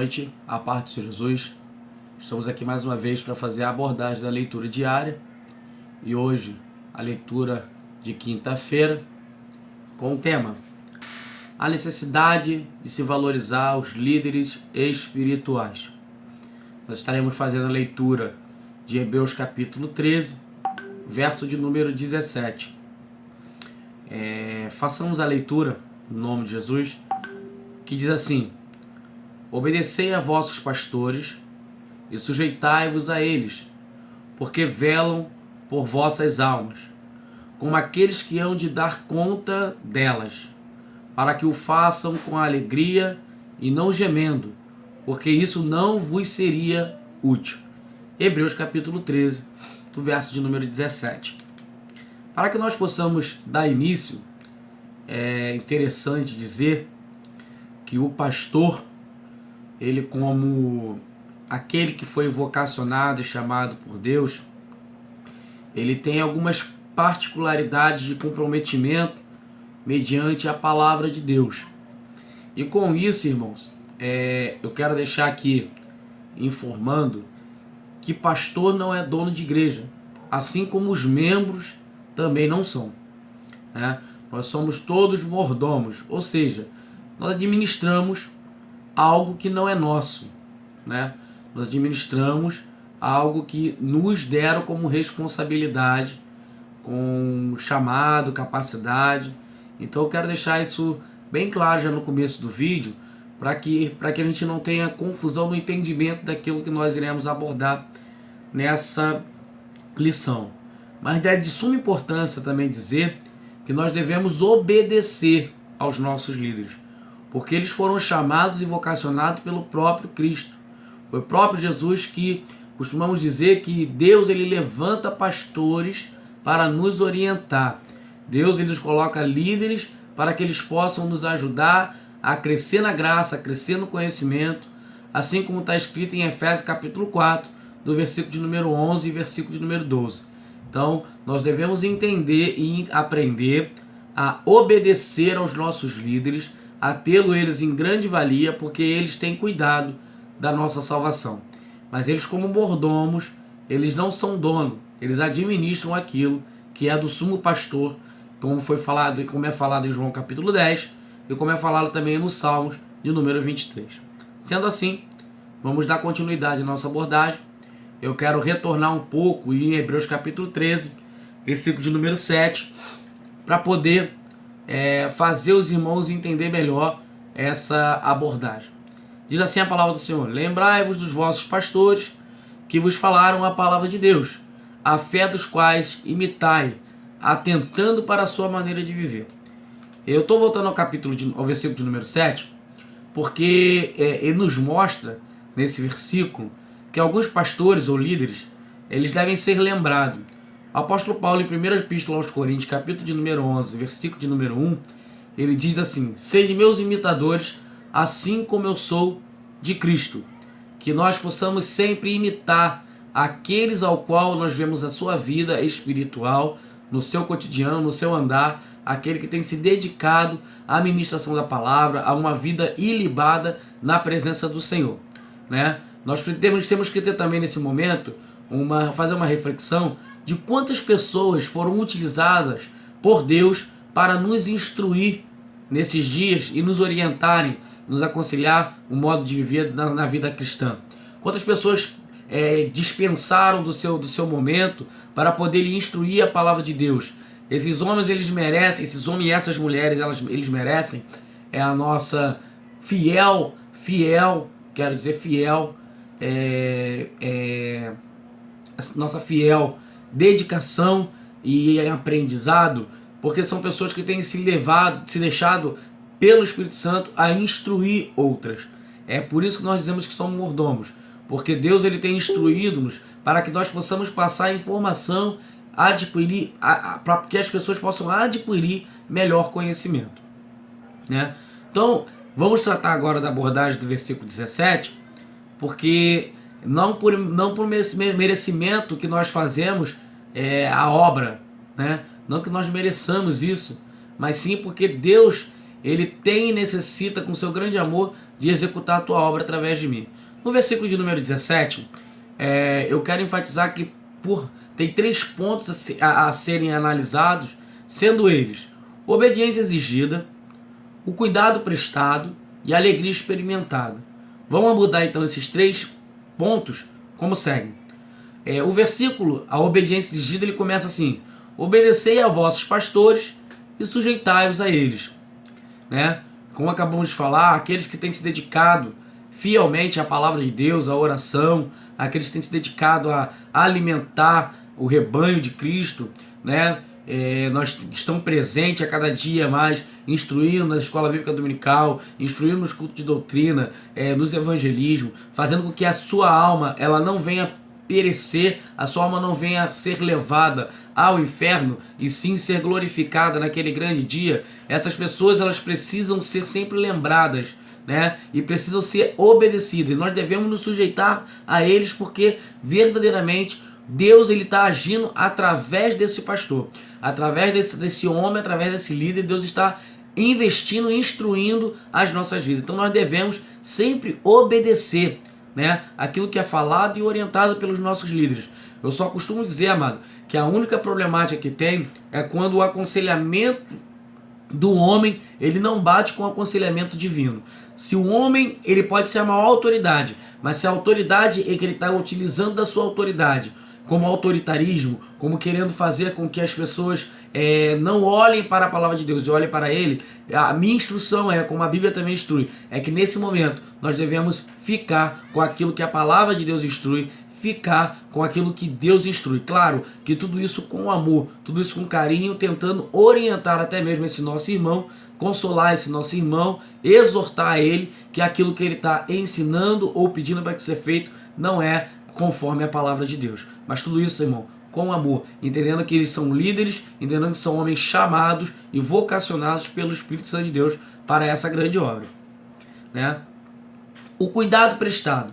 noite, a paz do Senhor Jesus. Estamos aqui mais uma vez para fazer a abordagem da leitura diária. E hoje, a leitura de quinta-feira, com o tema: a necessidade de se valorizar os líderes espirituais. Nós estaremos fazendo a leitura de Hebreus capítulo 13, verso de número 17. Façamos a leitura, no nome de Jesus, que diz assim: obedecei a vossos pastores e sujeitai-vos a eles, porque velam por vossas almas, como aqueles que hão de dar conta delas, para que o façam com alegria e não gemendo, porque isso não vos seria útil. Hebreus capítulo 13, do verso de número 17. Para que nós possamos dar início, é interessante dizer que o pastor, ele, como aquele que foi vocacionado e chamado por Deus, ele tem algumas particularidades de comprometimento mediante a palavra de Deus. E com isso, irmãos, eu quero deixar aqui informando que pastor não é dono de igreja, assim como os membros também não são, né? Nós somos todos mordomos, ou seja, nós administramos algo que não é nosso, né? Nós administramos algo que nos deram como responsabilidade, com chamado, capacidade. Então eu quero deixar isso bem claro já no começo do vídeo, para que a gente não tenha confusão no entendimento daquilo que nós iremos abordar nessa lição. Mas é de suma importância também dizer que nós devemos obedecer aos nossos líderes, porque eles foram chamados e vocacionados pelo próprio Cristo. Foi o próprio Jesus que costumamos dizer que Deus, ele levanta pastores para nos orientar. Deus, ele nos coloca líderes para que eles possam nos ajudar a crescer na graça, a crescer no conhecimento, assim como está escrito em Efésios capítulo 4, do versículo de número 11 e versículo de número 12. Então, nós devemos entender e aprender a obedecer aos nossos líderes, a tê-los eles em grande valia, porque eles têm cuidado da nossa salvação. Mas eles, como mordomos, eles não são dono, eles administram aquilo que é do sumo pastor, como foi falado, como é falado em João capítulo 10, e como é falado também nos Salmos de número 23. Sendo assim, vamos dar continuidade à nossa abordagem. Eu quero retornar um pouco em Hebreus capítulo 13, versículo de número 7, para poder fazer os irmãos entender melhor essa abordagem. Diz assim a palavra do Senhor: lembrai-vos dos vossos pastores que vos falaram a palavra de Deus, a fé dos quais imitai, atentando para a sua maneira de viver. Eu estou voltando ao versículo de número 7, porque ele nos mostra, nesse versículo, que alguns pastores ou líderes, eles devem ser lembrados. O apóstolo Paulo, em 1 Epístola aos Coríntios, capítulo de número 11, versículo de número 1, ele diz assim: sede meus imitadores, assim como eu sou de Cristo. Que nós possamos sempre imitar aqueles ao qual nós vemos a sua vida espiritual, no seu cotidiano, no seu andar, aquele que tem se dedicado à ministração da palavra, a uma vida ilibada na presença do Senhor, né? Nós temos que ter também nesse momento, fazer uma reflexão de quantas pessoas foram utilizadas por Deus para nos instruir nesses dias e nos orientarem, nos aconselhar o modo de viver na vida cristã. Quantas pessoas dispensaram do seu momento para poder instruir a palavra de Deus. Esses homens, eles merecem, esses homens e essas mulheres, eles merecem a nossa fiel, nossa fiel dedicação e aprendizado, porque são pessoas que têm se deixado pelo Espírito Santo a instruir outras. É por isso que nós dizemos que somos mordomos, porque Deus, ele tem instruído-nos para que nós possamos passar a informação, para que as pessoas possam adquirir melhor conhecimento, né? Então, vamos tratar agora da abordagem do versículo 17, porque não por merecimento que nós fazemos a obra, né? Não que nós mereçamos isso, mas sim porque Deus, ele tem e necessita, com seu grande amor, de executar a tua obra através de mim. No versículo de número 17, eu quero enfatizar que tem 3 pontos a serem analisados, sendo eles: obediência exigida, o cuidado prestado e a alegria experimentada. Vamos abordar então esses 3 pontos como segue. O versículo, a obediência exigida, ele começa assim: obedecei a vossos pastores e sujeitai-vos a eles. Né? Como acabamos de falar, aqueles que têm se dedicado fielmente à palavra de Deus, à oração, aqueles que têm se dedicado a alimentar o rebanho de Cristo, né? Nós estamos presentes a cada dia mais, instruindo na escola bíblica dominical, instruindo nos cultos de doutrina, nos evangelismos, fazendo com que a sua alma ela não venha perecer, a sua alma não venha a ser levada ao inferno, e sim ser glorificada naquele grande dia. Essas pessoas elas precisam ser sempre lembradas, né? E precisam ser obedecidas. E nós devemos nos sujeitar a eles, porque verdadeiramente Deus ele está agindo através desse pastor, através desse homem, através desse líder. Deus está investindo, instruindo as nossas vidas. Então nós devemos sempre obedecer, né, aquilo que é falado e orientado pelos nossos líderes. Eu só costumo dizer, amado, que a única problemática que tem é quando o aconselhamento do homem ele não bate com o aconselhamento divino. Se o homem ele pode ser a maior autoridade, mas se a autoridade é que ele está utilizando da sua autoridade como autoritarismo, como querendo fazer com que as pessoas não olhem para a palavra de Deus e olhem para ele, a minha instrução como a Bíblia também instrui, é que nesse momento nós devemos ficar com aquilo que a palavra de Deus instrui, ficar com aquilo que Deus instrui. Claro que tudo isso com amor, tudo isso com carinho, tentando orientar até mesmo esse nosso irmão, consolar esse nosso irmão, exortar ele que aquilo que ele está ensinando ou pedindo para que seja feito não é conforme a palavra de Deus. Mas tudo isso, irmão, com amor, entendendo que eles são líderes, entendendo que são homens chamados e vocacionados pelo Espírito Santo de Deus para essa grande obra, né? O cuidado prestado,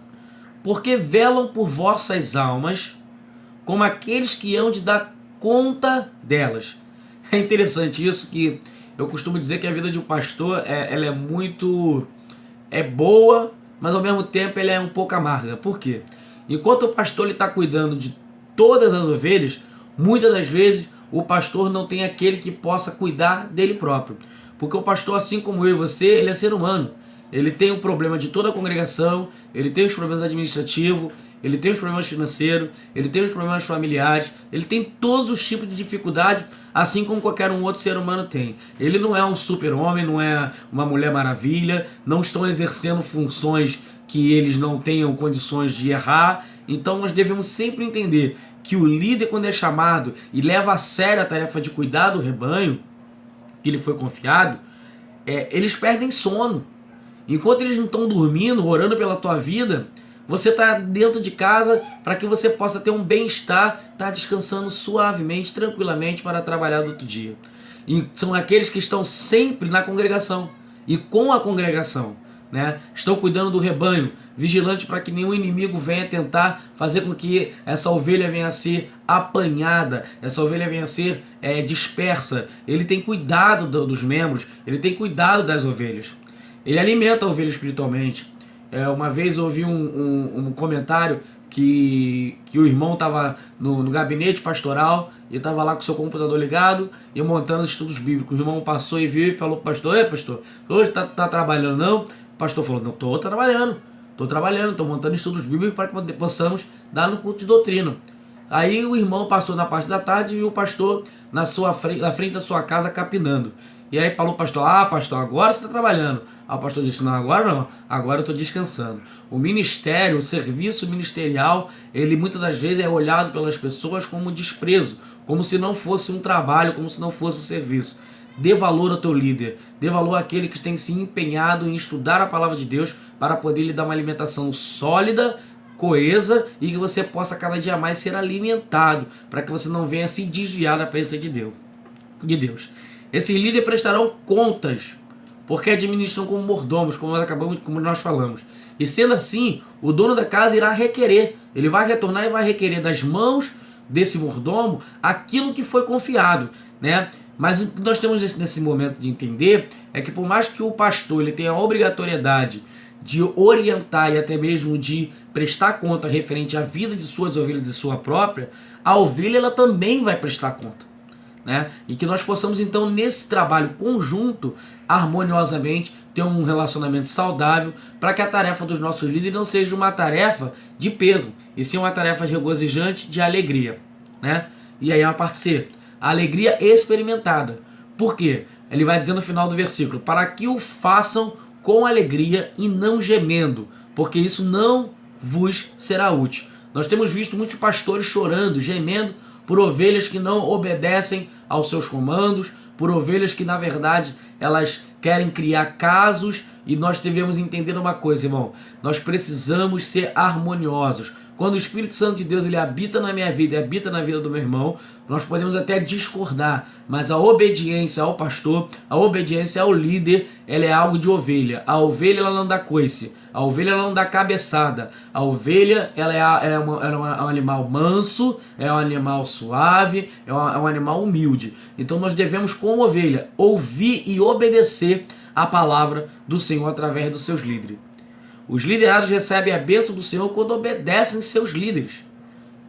porque velam por vossas almas como aqueles que hão de dar conta delas. É interessante isso, que eu costumo dizer que a vida de um pastor ela é muito boa, mas ao mesmo tempo ela é um pouco amarga. Por quê? Enquanto o pastor está cuidando de todas as ovelhas, muitas das vezes o pastor não tem aquele que possa cuidar dele próprio. Porque o pastor, assim como eu e você, ele é ser humano. Ele tem o problema de toda a congregação, ele tem os problemas administrativos, ele tem os problemas financeiros, ele tem os problemas familiares, ele tem todos os tipos de dificuldade, assim como qualquer um outro ser humano tem. Ele não é um super-homem, não é uma mulher maravilha, não estão exercendo funções que eles não tenham condições de errar. Então nós devemos sempre entender que o líder, quando é chamado e leva a sério a tarefa de cuidar do rebanho que lhe foi confiado, eles perdem sono. Enquanto eles não estão dormindo, orando pela tua vida, você está dentro de casa para que você possa ter um bem-estar, estar descansando suavemente, tranquilamente para trabalhar do outro dia. E são aqueles que estão sempre na congregação e com a congregação, né? Estão cuidando do rebanho, vigilante para que nenhum inimigo venha tentar fazer com que essa ovelha venha a ser apanhada, essa ovelha venha a ser dispersa. Ele tem cuidado dos membros, ele tem cuidado das ovelhas. Ele alimenta a ovelha espiritualmente. Uma vez eu ouvi um comentário que o irmão estava no gabinete pastoral e estava lá com o seu computador ligado e montando estudos bíblicos. O irmão passou e viu e falou para o pastor: "Ei, pastor, hoje tá trabalhando não?" O pastor falou: "Não, estou trabalhando, estou montando estudos bíblicos para que possamos dar no culto de doutrina." Aí o irmão passou na parte da tarde e viu o pastor na frente da sua casa capinando. E aí falou o pastor: "Ah, pastor, agora você está trabalhando." Aí o pastor disse: "Não, agora não, agora eu estou descansando." O ministério, o serviço ministerial, ele muitas das vezes é olhado pelas pessoas como desprezo, como se não fosse um trabalho, como se não fosse um serviço. Dê valor ao teu líder, dê valor àquele que tem se empenhado em estudar a palavra de Deus para poder lhe dar uma alimentação sólida, coesa, e que você possa cada dia mais ser alimentado, para que você não venha se desviar da presença de Deus. Esses líderes prestarão contas, porque administram como mordomos, como nós falamos. E sendo assim, o dono da casa irá requerer, ele vai retornar e vai requerer das mãos desse mordomo aquilo que foi confiado, né? Mas o que nós temos nesse momento de entender é que por mais que o pastor ele tenha a obrigatoriedade de orientar e até mesmo de prestar conta referente à vida de suas ovelhas e sua própria, a ovelha ela também vai prestar conta, né? E que nós possamos então nesse trabalho conjunto, harmoniosamente, ter um relacionamento saudável para que a tarefa dos nossos líderes não seja uma tarefa de peso, e sim uma tarefa regozijante de alegria, né? E aí a parte C, a alegria experimentada. Por quê? Ele vai dizer no final do versículo, para que o façam com alegria e não gemendo, porque isso não vos será útil. Nós temos visto muitos pastores chorando, gemendo por ovelhas que não obedecem aos seus comandos, por ovelhas que na verdade elas querem criar casos, e nós devemos entender uma coisa, irmão, nós precisamos ser harmoniosos. Quando o Espírito Santo de Deus ele habita na minha vida e habita na vida do meu irmão, nós podemos até discordar, mas a obediência ao pastor, a obediência ao líder, ela é algo de ovelha. A ovelha ela não dá coice, a ovelha ela não dá cabeçada, a ovelha ela é um animal manso, é um animal suave, é um animal humilde. Então nós devemos, como ovelha, ouvir e obedecer a palavra do Senhor através dos seus líderes. Os liderados recebem a bênção do Senhor quando obedecem seus líderes.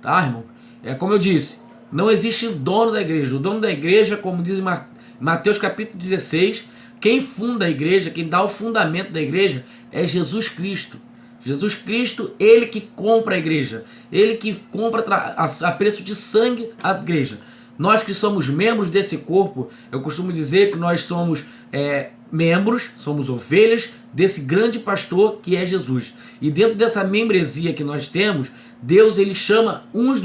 Tá, irmão? É como eu disse, não existe dono da igreja. O dono da igreja, como diz em Mateus capítulo 16, quem funda a igreja, quem dá o fundamento da igreja é Jesus Cristo. Jesus Cristo, ele que compra a igreja. Ele que compra a preço de sangue a igreja. Nós que somos membros desse corpo, eu costumo dizer que nós somos membros, somos ovelhas desse grande pastor que é Jesus. E dentro dessa membresia que nós temos, Deus ele chama uns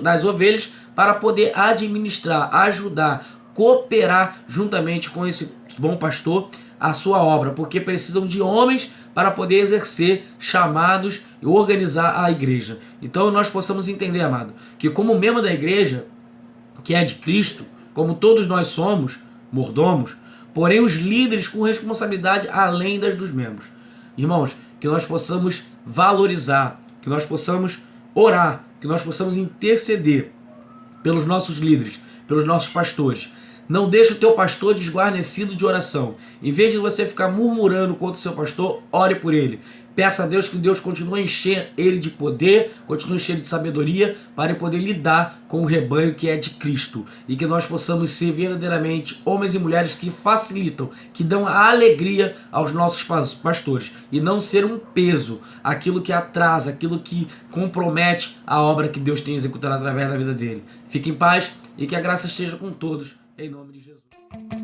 das ovelhas para poder administrar, ajudar, cooperar juntamente com esse bom pastor a sua obra, porque precisam de homens para poder exercer chamados e organizar a igreja. Então nós possamos entender, amado, que como membro da igreja, que é de Cristo, como todos nós somos mordomos, porém os líderes com responsabilidade além das dos membros. Irmãos, que nós possamos valorizar, que nós possamos orar, que nós possamos interceder pelos nossos líderes, pelos nossos pastores. Não deixe o teu pastor desguarnecido de oração. Em vez de você ficar murmurando contra o seu pastor, ore por ele. Peça a Deus que Deus continue a encher ele de poder, continue a encher ele de sabedoria, para ele poder lidar com o rebanho que é de Cristo. E que nós possamos ser verdadeiramente homens e mulheres que facilitam, que dão a alegria aos nossos pastores. E não ser um peso, aquilo que atrasa, aquilo que compromete a obra que Deus tem executado através da vida dele. Fique em paz e que a graça esteja com todos. Em nome de Jesus.